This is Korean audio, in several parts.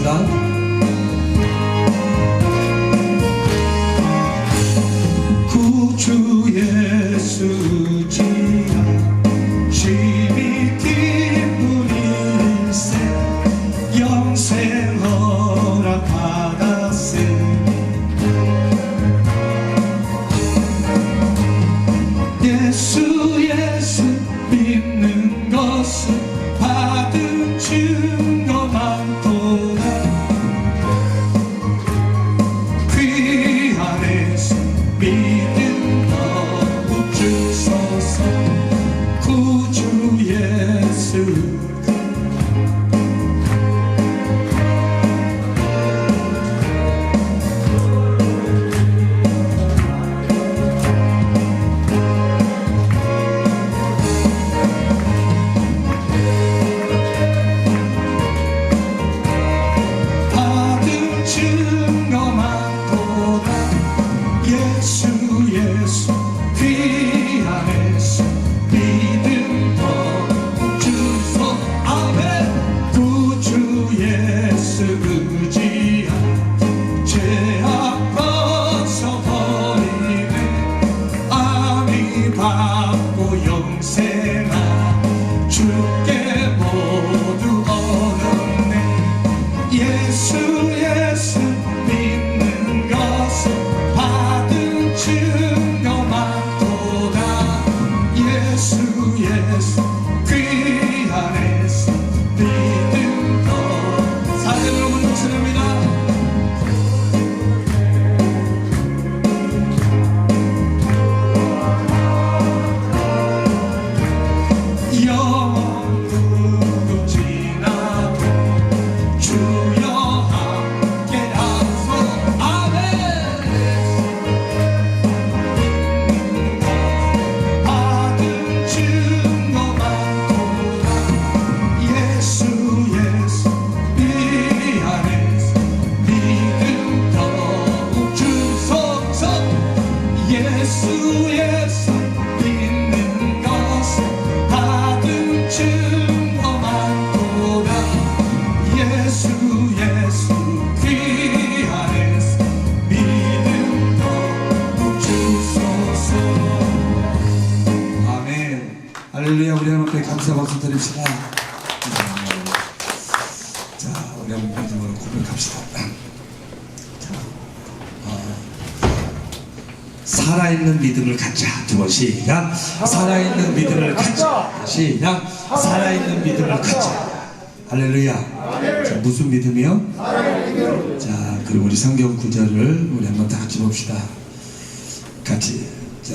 찬양합니다. 구주 예수지야 심히 기쁜 일세 영생 허락받았으니 예수 믿는 것은 받은 증거만 도다 귀 안에서 믿음 더욱 주소서 구주 예수 할렐루야. 우리 하나님 앞에 감사 박수 드립시다. 자, 우리 한번 믿음으로 고백합시다. 살아있는 믿음을 갖자. 두 번 시작. 살아있는 믿음을 갖자. 시작. 살아있는 믿음을 갖자. 할렐루야. 자, 무슨 믿음이요? 자, 그럼 우리 성경 구절을 우리 한번 다 같이 봅시다. 같이. 자,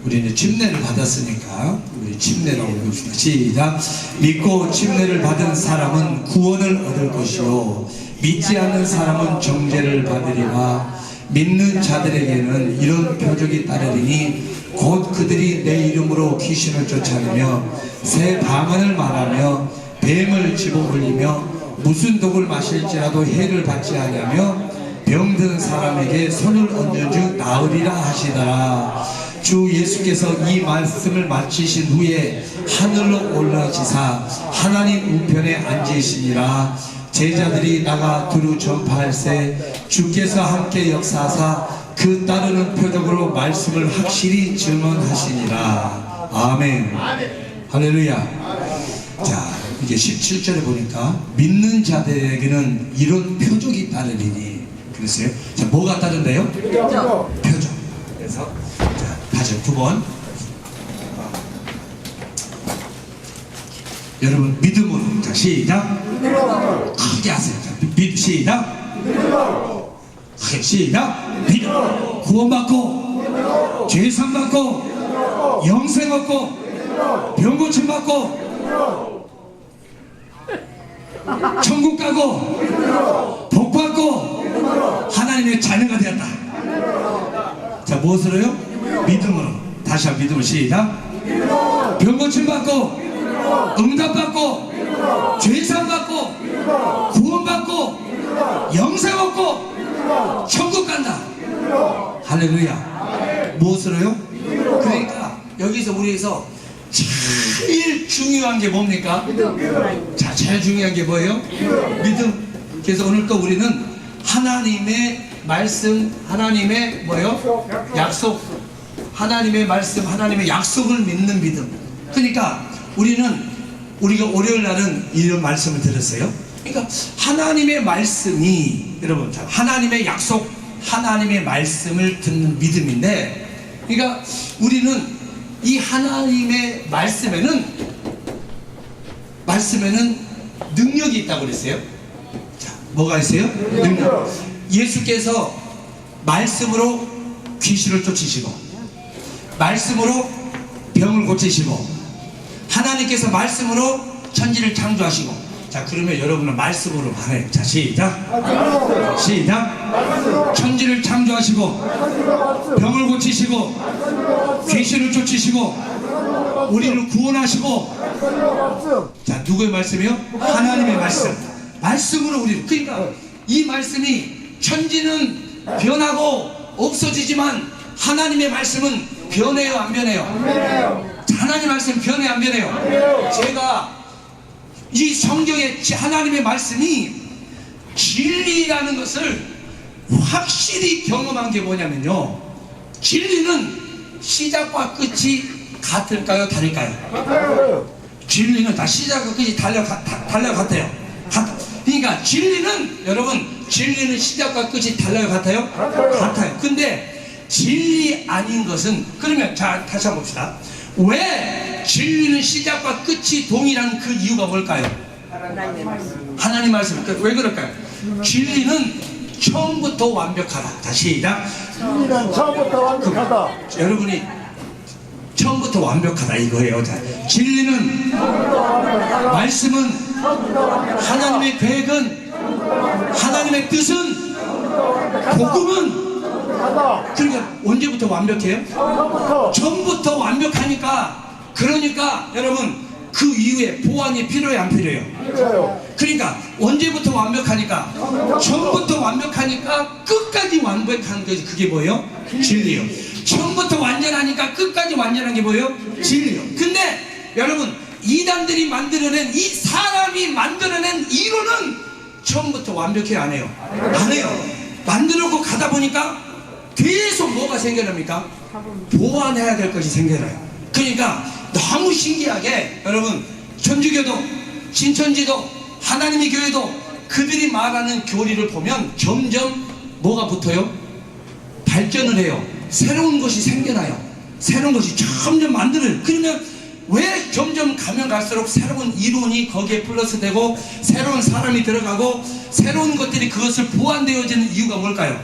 우리는 침례를 받았으니까 우리 침례라고 읽읍시다. 시작. 믿고 침례를 받은 사람은 구원을 얻을 것이요 믿지 않는 사람은 정죄를 받으리라. 믿는 자들에게는 이런 표적이 따르리니 곧 그들이 내 이름으로 귀신을 쫓아내며 새 방언을 말하며 뱀을 집어올리며 무슨 독을 마실지라도 해를 받지 아니하며 병든 사람에게 손을 얹은 주 나으리라 하시더라. 주 예수께서 이 말씀을 마치신 후에 하늘로 올라지사 하나님 우편에 앉으시니라. 제자들이 나가 두루 전파할세 주께서 함께 역사하사 그 따르는 표적으로 말씀을 확실히 증언하시니라. 아멘. 할렐루야. 자, 이제 17절에 보니까 믿는 자들에게는 이런 표적이 따르리니 그랬어요. 자, 뭐가 따른대요? 표적. 그래서 자, 다시 두 번. 여러분 믿음으로. 자, 시작. 크게 하세요. 시작. 시작. 믿음으로 구원받고 죄산받고 영생 얻고 병고침 받고 천국 가고 복 받고 하나님의 자녀가 되었다. 자, 무엇으로요? 믿음으로. 다시 한번 믿음으로. 시작. 병고침 받고 응답받고 죄산받고 구원받고 영생 얻고 천국 간다. 할렐루야. 무엇으로요? 그러니까 여기서 우리에서 제일 중요한 게 뭡니까? 자, 제일 중요한 게 뭐예요? 믿음. 그래서 오늘 또 우리는 하나님의 말씀, 하나님의 뭐예요? 약속, 하나님의 말씀, 하나님의 약속을 믿는 믿음. 그러니까 우리가 월요일 날은 이런 말씀을 들었어요. 그러니까 하나님의 말씀이, 여러분, 하나님의 약속, 하나님의 말씀을 듣는 믿음인데, 그러니까 우리는 이 하나님의 말씀에는 능력이 있다고 그랬어요. 자, 뭐가 있어요? 능력. 예수께서 말씀으로 귀신을 쫓으시고, 말씀으로 병을 고치시고, 하나님께서 말씀으로 천지를 창조하시고. 자, 그러면 여러분은 말씀으로 말해요. 자, 시작. 천지를 창조하시고, 병을 고치시고, 귀신을 쫓으시고, 우리를 구원하시고. 자, 누구의 말씀이요? 하나님의 말씀. 말씀으로 우리를. 그러니까 이 말씀이, 천지는 변하고 없어지지만 하나님의 말씀은 변해요, 안 변해요? 하나님의 말씀 변해, 안 변해요? 제가 이 성경의 하나님의 말씀이 진리라는 것을 확실히 경험한 게 뭐냐면요, 진리는 시작과 끝이 같을까요, 다를까요? 진리는 다 시작과 끝이 같아요. 그러니까 진리는, 여러분, 진리는 시작과 끝이 달라요, 같아요? 같아요. 근데 진리 아닌 것은, 그러면 자, 다시 한번 봅시다. 왜 진리는 시작과 끝이 동일한 그 이유가 뭘까요? 하나님 말씀. 왜 그럴까요? 진리는 처음부터 완벽하다. 다시 시작. 진리는 처음부터 완벽하다. 여러분이 처음부터 완벽하다 이거예요. 자, 진리는, 말씀은, 하나님의 계획은, 하나님의 뜻은, 복음은. 그러니까 언제부터 완벽해요? 처음부터 완벽하니까. 그러니까 여러분, 그 이후에 보완이 필요해, 안 필요해요? 그러니까 언제부터 완벽하니까? 처음부터 완벽하니까 끝까지 완벽한 것이, 그게 뭐예요? 진리예요. 처음부터 완전하니까 끝까지 완전한 게 뭐예요? 진리요. 근데 여러분, 이단들이 만들어낸, 이 사람이 만들어낸 이론은 처음부터 완벽해요, 안 해요? 안 해요. 만들어고 가다 보니까 계속 뭐가 생겨납니까? 보완해야 될 것이 생겨나요. 그러니까 너무 신기하게, 여러분, 천주교도, 신천지도, 하나님의 교회도 그들이 말하는 교리를 보면 점점 뭐가 붙어요? 발전을 해요. 새로운 것이 생겨나요. 새로운 것이 점점 만들어요. 그러면 왜 점점 가면 갈수록 새로운 이론이 거기에 플러스되고, 새로운 사람이 들어가고, 새로운 것들이 그것을 보완되어지는 이유가 뭘까요?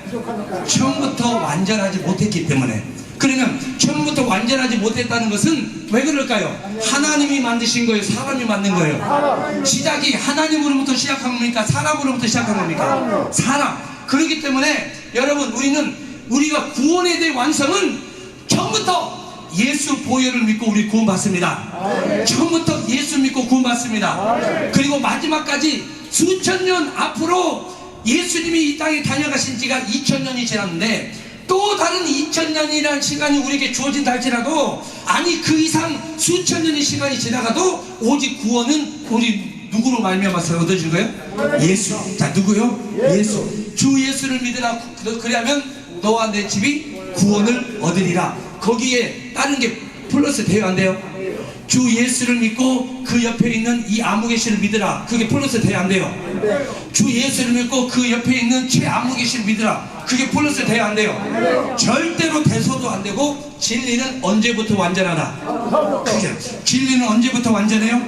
처음부터 완전하지 못했기 때문에. 그러면 처음부터 완전하지 못했다는 것은 왜 그럴까요? 하나님이 만드신 거예요, 사람이 만든 거예요? 시작이 하나님으로부터 시작한 겁니까? 사람으로부터 시작한 겁니까? 사람. 그렇기 때문에 여러분, 우리가 구원에 대한 완성은 처음부터 예수 보혈을 믿고 우리 구원받습니다. 처음부터 예수 믿고 구원받습니다. 그리고 마지막까지 수천 년 앞으로 예수님이 이 땅에 다녀가신 지가 2000년이 지났는데, 또 다른 2000년이라는 시간이 우리에게 주어진다 할지라도, 아니 그 이상 수천 년의 시간이 지나가도 오직 구원은 우리 누구로 말미암아서 얻어진 거예요? 예수. 자, 누구요? 예수. 주 예수를 믿으라. 그러면 너와 내 집이 구원을 얻으리라. 거기에 다른 게 플러스 돼요, 안 돼요? 주 예수를 믿고 그 옆에 있는 이 아무개씨를 믿으라. 그게 플러스 돼요, 안 돼요? 주 예수를 믿고 그 옆에 있는 최아무개씨를 믿으라. 그게 플러스 돼요, 안 돼요? 절대로 돼서도 안 되고. 진리는 언제부터 완전하다? 진리는 언제부터 완전해요?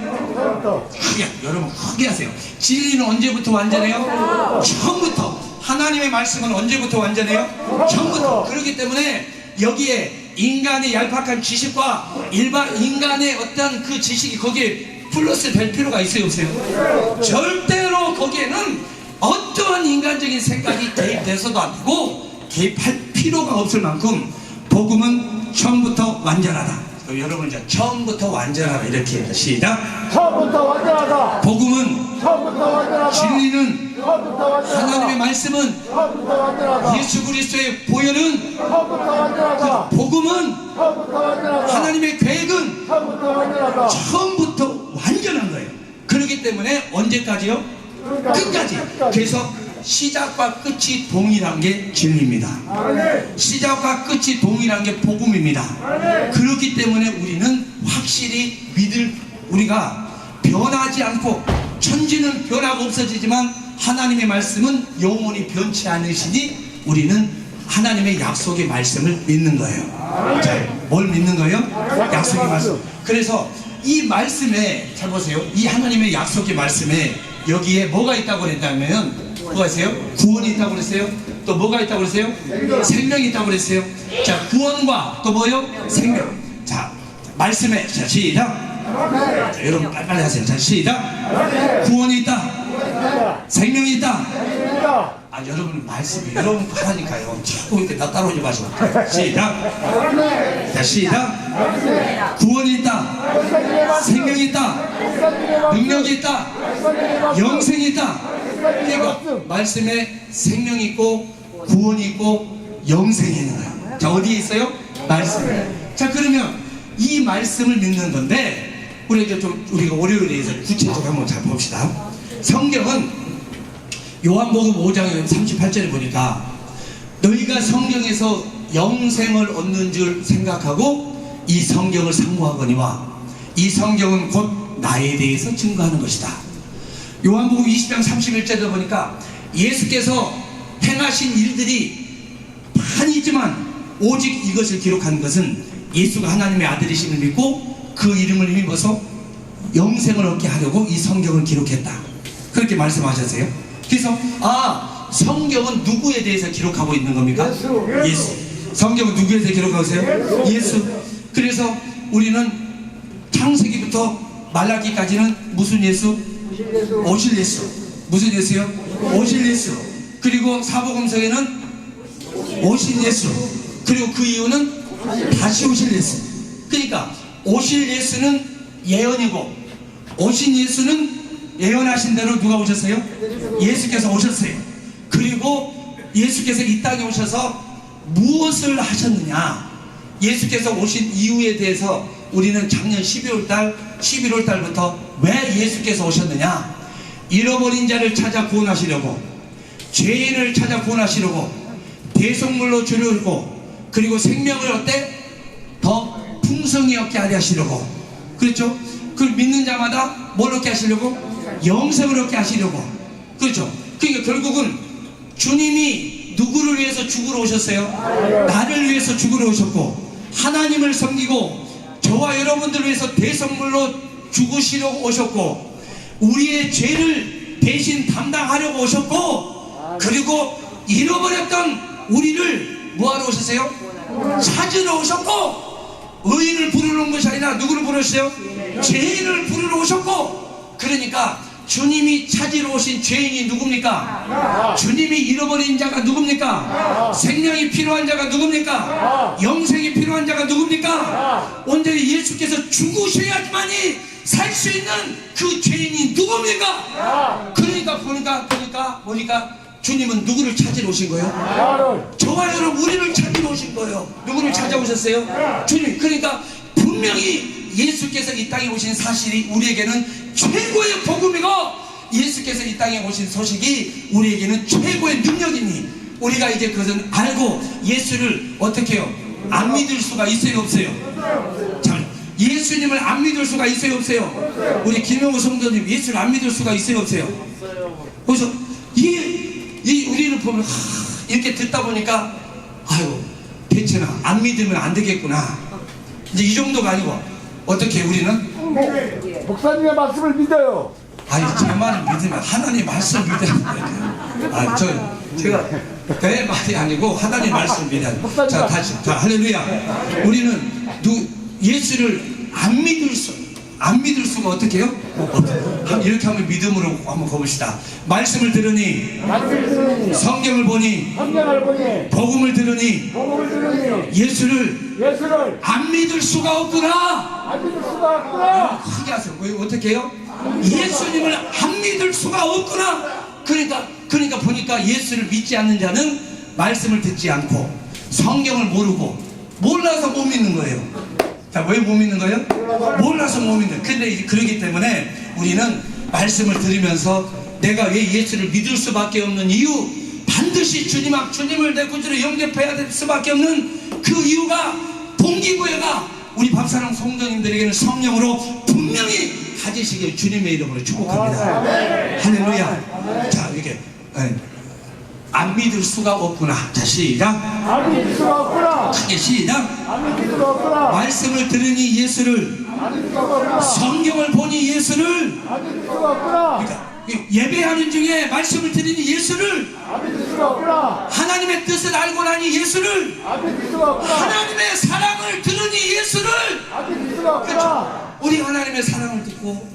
여러분 크게 하세요. 진리는 언제부터 완전해요? 처음부터. 하나님의 말씀은 언제부터 완전해요? 처음부터. 그렇기 때문에 여기에 인간의 얄팍한 지식과 일반 인간의 어떤 그 지식이 거기에 플러스 될 필요가 있어요, 없어요? 절대로 거기에는 어떠한 인간적인 생각이 개입돼서도 안 되고, 개입할 필요가 없을 만큼 복음은 처음부터 완전하다. 여러분, 이제 처음부터 완전하다 이렇게 해요. 시작. 처음부터 완전하다. 복음은 처음부터 완전하다. 진리는 처음부터 완전하다. 하나님의 말씀은 처음부터 완전하다. 예수 그리스도의 보혈은 처음부터 완전하다. 복음은 처음부터 완전하다. 하나님의 계획은 처음부터 완전하다. 처음부터 완전한 거예요. 그렇기 때문에 언제까지요? 끝까지. 그래서 시작과 끝이 동일한 게 진리입니다. 시작과 끝이 동일한 게 복음입니다. 그렇기 때문에 우리는 확실히 우리가 변하지 않고, 천지는 변하고 없어지지만 하나님의 말씀은 영원히 변치 않으시니 우리는 하나님의 약속의 말씀을 믿는 거예요. 자, 뭘 믿는 거예요? 약속의 말씀. 그래서 이 말씀에, 잘 보세요. 이 하나님의 약속의 말씀에 여기에 뭐가 있다고 그랬다면, 뭐가 있어요? 구원이 있다고 그랬어요? 또 뭐가 있다고 그랬어요? 생명이 있다고 그랬어요? 자, 구원과 또 뭐요? 생명. 자, 말씀에, 자, 시작. 자, 여러분 빨리 하세요. 자, 시작. 구원이 있다. 생명이 있다. 아, 여러분 말씀이 여러분 하라니까요. 자꾸 이렇게 나 따라오지 마시고. 시작. 자, 시작. 구원이 있다. 생명이 있다. 능력이 있다. 영생이 있다. 그러니까 말씀에 생명이 있고 구원이 있고 영생이 있는 거야. 자, 어디에 있어요? 말씀에. 자, 그러면 이 말씀을 믿는 건데, 우리가 월요일에서 구체적으로 한번 잘 봅시다. 성경은 요한복음 5장 38절에 보니까 너희가 성경에서 영생을 얻는 줄 생각하고 이 성경을 상고하거니와 이 성경은 곧 나에 대해서 증거하는 것이다. 요한복음 20장 31절에 보니까 예수께서 행하신 일들이 많이지만 오직 이것을 기록한 것은 예수가 하나님의 아들이심을 믿고 그 이름을 힘입어서 영생을 얻게 하려고 이 성경을 기록했다. 그렇게 말씀하셨어요. 그래서 성경은 누구에 대해서 기록하고 있는 겁니까? 예수. 성경은 누구에 대해서 기록하고 있어요? 예수. 그래서 우리는 창세기부터 말라기까지는 무슨 예수? 오실 예수. 무슨 예수요? 오실 예수. 그리고 사복음서에는 오실 예수. 그리고 그 이유는 다시 오실 예수. 그러니까 오실 예수는 예언이고, 오신 예수는 예언하신 대로 누가 오셨어요? 예수께서 오셨어요. 그리고 예수께서 이 땅에 오셔서 무엇을 하셨느냐, 예수께서 오신 이유에 대해서 우리는 작년 11월 달부터 왜 예수께서 오셨느냐, 잃어버린 자를 찾아 구원하시려고, 죄인을 찾아 구원하시려고, 대속물로 주려고, 그리고 생명을 어때? 더 풍성히 얻게 하시려고. 그렇죠? 그걸 믿는 자마다 뭘 얻게 하시려고? 영생을 얻게 하시려고. 그렇죠? 그러니까 결국은 주님이 누구를 위해서 죽으러 오셨어요? 나를 위해서 죽으러 오셨고, 하나님을 섬기고 저와 여러분들을 위해서 대성물로 죽으시려고 오셨고, 우리의 죄를 대신 담당하려고 오셨고, 그리고 잃어버렸던 우리를 뭐하러 오셨어요? 찾으러 오셨고, 의인을 부르러 온 것이 아니라 누구를 부르셨어요? 죄인을 부르러 오셨고. 그러니까 주님이 찾으러 오신 죄인이 누굽니까? 주님이 잃어버린 자가 누굽니까? 생명이 필요한 자가 누굽니까? 영생이 필요한 자가 누굽니까? 온전히 예수께서 죽으셔야지만이 살 수 있는 그 죄인이 누굽니까? 그러니까 보니까 주님은 누구를 찾으러 오신 거예요? 저와 여러분 우리를 찾으러 오신 거예요. 누구를 찾아오셨어요? 주님. 그러니까 분명히 예수께서 이 땅에 오신 사실이 우리에게는 최고의 복음이고, 예수께서 이 땅에 오신 소식이 우리에게는 최고의 능력이니, 우리가 이제 그것은 알고 예수를 어떻게 해요? 안 믿을 수가 있어요, 없어요? 자, 예수님을 안 믿을 수가 있어요, 없어요? 우리 김영우 성도님 예수를 안 믿을 수가 있어요, 없어요? 그래서 우리를 보면 이렇게 듣다 보니까 아유, 대체나 안 믿으면 안 되겠구나, 이제 이 정도가 아니고 어떻게 우리는 목사님의 말씀을 믿어요. 아니, 제 말을 믿으면 하나님 말씀 믿어야 돼요. 제가 내 말이 아니고 하나님 말씀 믿어야 돼요. 자, 다시. 자, 할렐루야. 우리는 예수를 안 믿을 수가 어떻게 해요? 이렇게 하면 믿음으로 한번 가봅시다. 말씀을 들으니, 성경을 보니, 복음을 들으니 예수를 안 믿을 수가 없구나. 크게 하세요. 왜 어떻게 해요? 예수님을 안 믿을 수가 없구나. 그러니까 보니까 예수를 믿지 않는 자는 말씀을 듣지 않고 성경을 모르고 몰라서 못 믿는 거예요. 자, 왜 못 믿는 거예요? 몰라서 못 믿는 거예요. 근데 그러기 때문에 우리는 말씀을 들으면서 내가 왜 예수를 믿을 수밖에 없는 이유, 반드시 주님을 내 구주로 영접해야 될 수밖에 없는 그 이유가, 동기부여가 우리 밥사랑 성도님들에게는 성령으로 분명히 가지시길 주님의 이름으로 축복합니다. 할렐루야. 자, 이렇게 안 믿을 수가 없구나. 자, 시작. 안 믿을 수가 없구나. 크게 시작. 안 믿을 수가 없구나. 말씀을 들으니 예수를, 안 믿을 수가 없구나. 성경을 보니 예수를, 안 믿을 수가 없구나. 그러니까 예배하는 중에 말씀을 들으니 예수를, 안 믿을 수가 없구나. 하나님의 뜻을 알고 나니 예수를, 안 믿을 수가 없구나. 하나님의 사랑을 들으니 예수를. 안 믿을 수가 없구나. 우리 하나님의 사랑을 듣고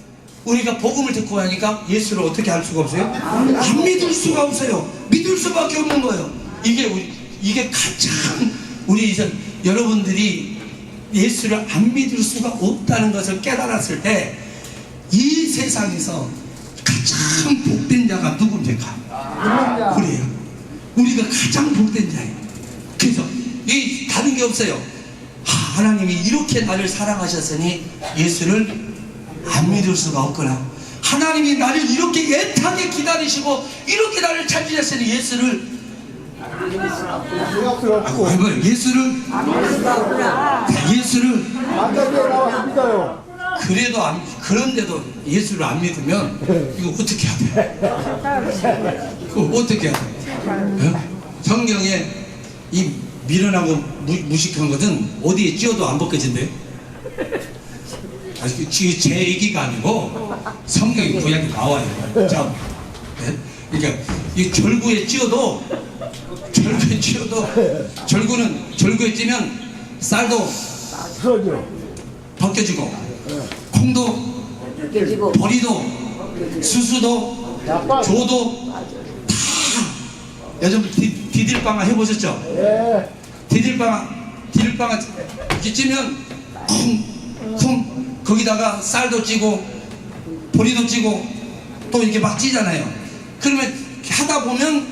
우리가 복음을 듣고 하니까 예수를 어떻게 알 수가 없어요? 안 믿을 수가 없어요. 믿을 수밖에 없는 거예요. 이게 가장 우리 이제 여러분들이 예수를 안 믿을 수가 없다는 것을 깨달았을 때 이 세상에서 가장 복된 자가 누굽니까? 우리예요. 우리가 가장 복된 자예요. 그래서 이 다른 게 없어요. 하나님이 이렇게 나를 사랑하셨으니 예수를 안 믿을 수가 없구나. 하나님이 나를 이렇게 애타게 기다리시고 이렇게 나를 찾으셨으니 예수를 해봐요. 예수를 나와서 믿어요. 그래도 그런데도 예수를 안 믿으면 이거 어떻게 해야 돼? 그거 어떻게 해야 돼? 성경에 이 미련하고 무식한 것은 어디에 찧어도 안 벗겨진대요. 제 얘기가 아니고 성경의 구약이 나와요. 자, 네? 그러니까 이 절구에 찧어도 절구에 찌면 쌀도 벗겨지고 콩도 보리도 수수도 조도 다 여러분 디딜방아 해보셨죠? 디딜방아 이렇게 찌면 콩 거기다가 쌀도 찌고 보리도 찌고 또 이렇게 막 찌잖아요. 그러면 하다 보면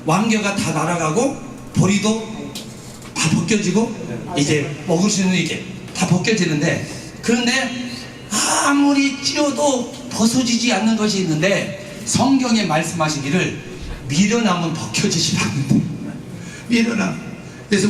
왕겨가 다 날아가고 보리도 다 벗겨지고 이제 먹을 수 있는 이게 다 벗겨지는데, 그런데 아무리 찌어도 벗어지지 않는 것이 있는데 성경에 말씀하시기를 미련함은 벗겨지지 않는다. 미련함.